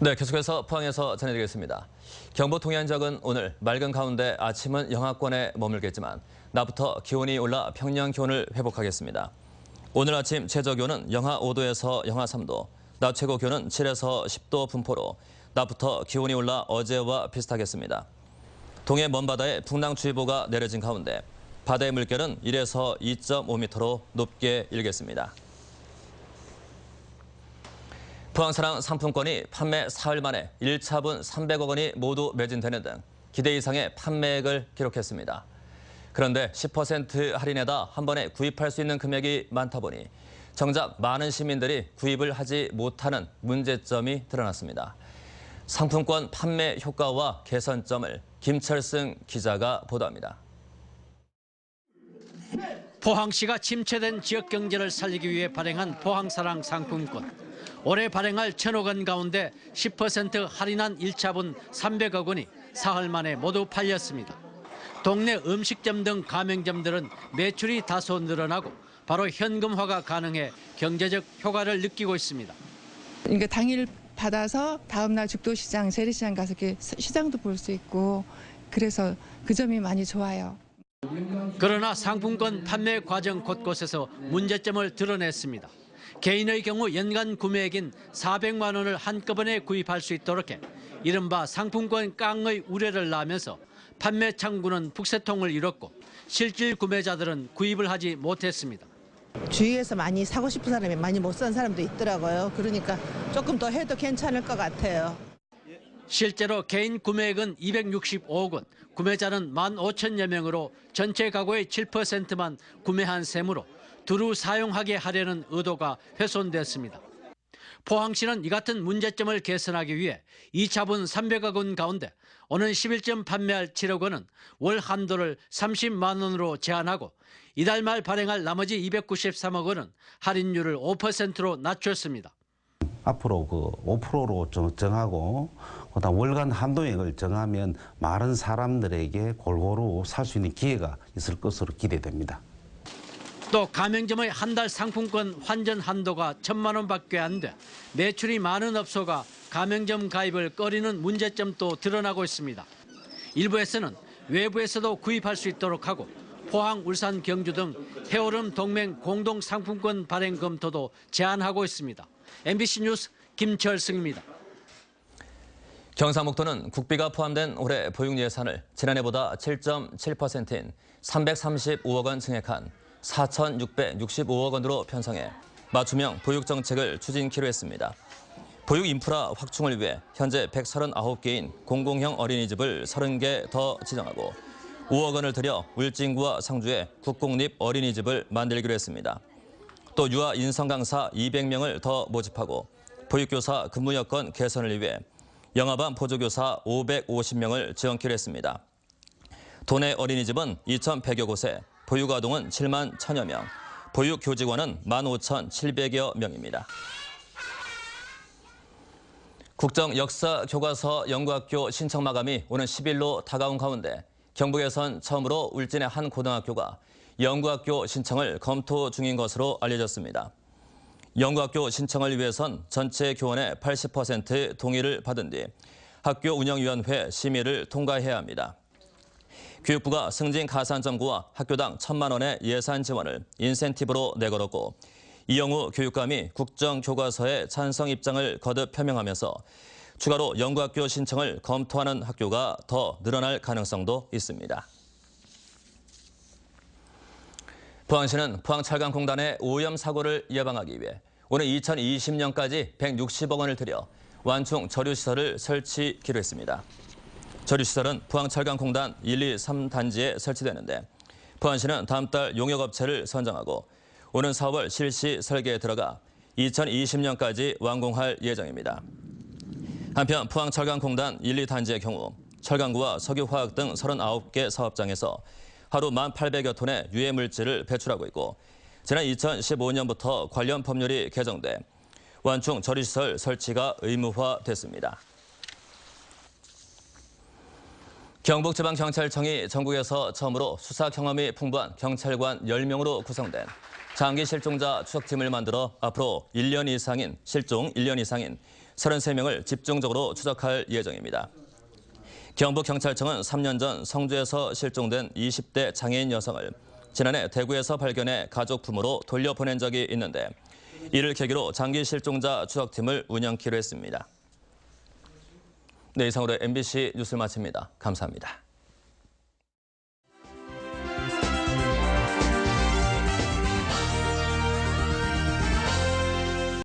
네, 계속해서 포항에서 전해드리겠습니다. 경북 동해안 지역은 오늘 맑은 가운데 아침은 영하권에 머물겠지만 낮부터 기온이 올라 평년 기온을 회복하겠습니다. 오늘 아침 최저 기온은 영하 5도에서 영하 3도, 낮 최고 기온은 7에서 10도 분포로 낮부터 기온이 올라 어제와 비슷하겠습니다. 동해 먼바다에 풍랑주의보가 내려진 가운데 바다의 물결은 1에서 2.5m로 높게 일겠습니다. 포항사랑 상품권이 판매 사흘 만에 1차분 300억 원이 모두 매진되는 등 기대 이상의 판매액을 기록했습니다. 그런데 10% 할인에다 한 번에 구입할 수 있는 금액이 많다 보니 정작 많은 시민들이 구입을 하지 못하는 문제점이 드러났습니다. 상품권 판매 효과와 개선점을 김철승 기자가 보도합니다. 포항시가 침체된 지역 경제를 살리기 위해 발행한 포항사랑 상품권. 올해 발행할 1,000억 원 가운데 10% 할인한 1차분 300억 원이 사흘 만에 모두 팔렸습니다. 동네 음식점 등 가맹점들은 매출이 다소 늘어나고 바로 현금화가 가능해 경제적 효과를 느끼고 있습니다. 그러니까 당일 받아서 다음 날 죽도시장, 재래시장 가서 이렇게 시장도 볼 수 있고 그래서 그 점이 많이 좋아요. 그러나 상품권 판매 과정 곳곳에서 문제점을 드러냈습니다. 개인의 경우 연간 구매액인 400만 원을 한꺼번에 구입할 수 있도록 해 이른바 상품권 깡의 우려를 낳으면서 판매 창구는 북새통을 이뤘고 실질 구매자들은 구입을 하지 못했습니다. 주위에서 많이 사고 싶은 사람이 많이 못 산 사람도 있더라고요. 그러니까 조금 더 해도 괜찮을 것 같아요. 실제로 개인 구매액은 265억 원, 구매자는 15,000여 명으로 전체 가구의 7%만 구매한 셈으로 두루 사용하게 하려는 의도가 훼손됐습니다. 포항시는 이 같은 문제점을 개선하기 위해 2차분 300억 원 가운데 오는 10일쯤 판매할 7억 원은 월 한도를 30만 원으로 제한하고 이달 말 발행할 나머지 293억 원은 할인율을 5%로 낮췄습니다. 앞으로 5%로 정하고 그다음 월간 한도액을 정하면 많은 사람들에게 골고루 살 수 있는 기회가 있을 것으로 기대됩니다. 또 가맹점의 한 달 상품권 환전 한도가 1,000만 원밖에 안 돼 매출이 많은 업소가 가맹점 가입을 꺼리는 문제점도 드러나고 있습니다. 일부에서는 외부에서도 구입할 수 있도록 하고 포항, 울산, 경주 등 해오름 동맹 공동 상품권 발행 검토도 제한하고 있습니다. MBC 뉴스 김철승입니다. 경상북도는 국비가 포함된 올해 보육 예산을 지난해보다 7.7%인 335억 원 증액한 4,665억 원으로 편성해 맞춤형 보육 정책을 추진키로 했습니다. 보육 인프라 확충을 위해 현재 139개인 공공형 어린이집을 30개 더 지정하고 5억 원을 들여 울진구와 상주에 국공립 어린이집을 만들기로 했습니다. 또 유아 인성 강사 200명을 더 모집하고 보육교사 근무 여건 개선을 위해 영아반 보조교사 550명을 지원키로 했습니다. 도내 어린이집은 2,100여 곳에 보육아동은 7만 1,000여 명, 보육교직원은 15,700여 명입니다. 국정역사교과서 연구학교 신청 마감이 오는 10일로 다가온 가운데 경북에선 처음으로 울진의 한 고등학교가 연구학교 신청을 검토 중인 것으로 알려졌습니다. 연구학교 신청을 위해선 전체 교원의 80% 동의를 받은 뒤 학교 운영위원회 심의를 통과해야 합니다. 교육부가 승진 가산점구와 학교당 1,000만 원의 예산 지원을 인센티브로 내걸었고 이영우 교육감이 국정교과서에 찬성 입장을 거듭 표명하면서 추가로 연구학교 신청을 검토하는 학교가 더 늘어날 가능성도 있습니다. 포항시는 포항철강공단의 오염 사고를 예방하기 위해 오는 2020년까지 160억 원을 들여 완충 저류시설을 설치키로 했습니다. 저류시설은 포항철강공단 1, 2, 3단지에 설치되는데 포항시는 다음 달 용역업체를 선정하고 오는 4월 실시 설계에 들어가 2020년까지 완공할 예정입니다. 한편 포항철강공단 1, 2단지의 경우 철강구와 석유화학 등 39개 사업장에서 하루 1,800여 톤의 유해 물질을 배출하고 있고 지난 2015년부터 관련 법률이 개정돼 완충 저류시설 설치가 의무화됐습니다. 경북지방경찰청이 전국에서 처음으로 수사 경험이 풍부한 경찰관 10명으로 구성된 장기 실종자 추적팀을 만들어 앞으로 실종 1년 이상인 33명을 집중적으로 추적할 예정입니다. 경북경찰청은 3년 전 성주에서 실종된 20대 장애인 여성을 지난해 대구에서 발견해 가족 부모로 돌려보낸 적이 있는데 이를 계기로 장기 실종자 추적팀을 운영키로 했습니다. 네, 이상으로 MBC 뉴스를 마칩니다. 감사합니다.